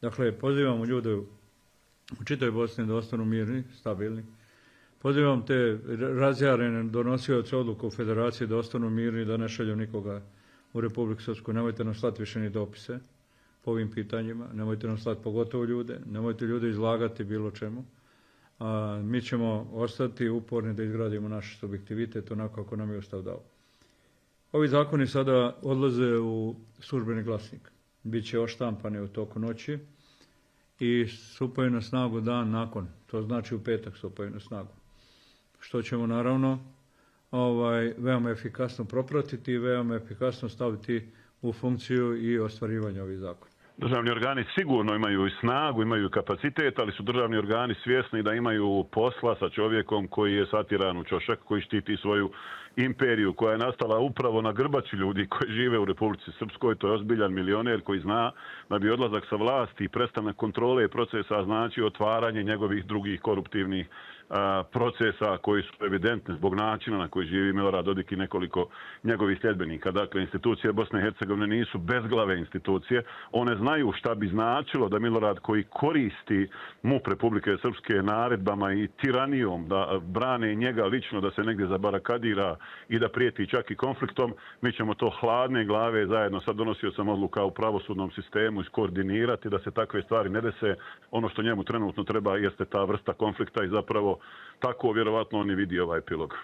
Dakle, pozivamo ljude u čitavoj Bosni da ostanu mirni, stabilni. Pozivam te razjarene donosioce odluku u federaciji da ostanu mirni, da ne šalju nikoga u Republiku Srpsku. Nemojte nam slati više ni dopise po ovim pitanjima, nemojte nam slati pogotovo ljude, nemojte ljude izlagati bilo čemu. Mi ćemo ostati uporni da izgradimo naš subjektivitet onako kako nam je Ustav dao. Ovi zakoni sada odlaze u službeni glasnik. Biće oštampani u toku noći i stupaju na snagu dan nakon. To znači u petak stupaju na snagu. Što ćemo naravno veoma efikasno propratiti i veoma efikasno staviti u funkciju i ostvarivanje ovih zakona. Državni organi sigurno imaju i snagu, imaju i kapacitet, ali su državni organi svjesni da imaju posla sa čovjekom koji je satiran u ćošak, koji štiti svoju imperiju koja je nastala upravo na grbači ljudi koji žive u Republici Srpskoj. To je ozbiljan milioner koji zna da bi odlazak sa vlasti i prestanak kontrole procesa znači otvaranje njegovih drugih koruptivnih procesa koji su evidentni zbog načina na koji živi Milorad Dodik i nekoliko njegovih sljedbenika. Dakle, institucije Bosne i Hercegovine nisu bezglave institucije. One znaju šta bi značilo da Milorad koji koristi MUP Republike Srpske naredbama i tiranijom da brane njega lično, da se negdje zabarakadira i da prijeti čak i konfliktom, mi ćemo to hladne glave zajedno sad donosio sam odluka u pravosudnom sistemu iskoordinirati da se takve stvari ne dese. Ono što njemu trenutno treba jeste ta vrsta konflikta i zapravo tako vjerovatno on i vidi ovaj epilog.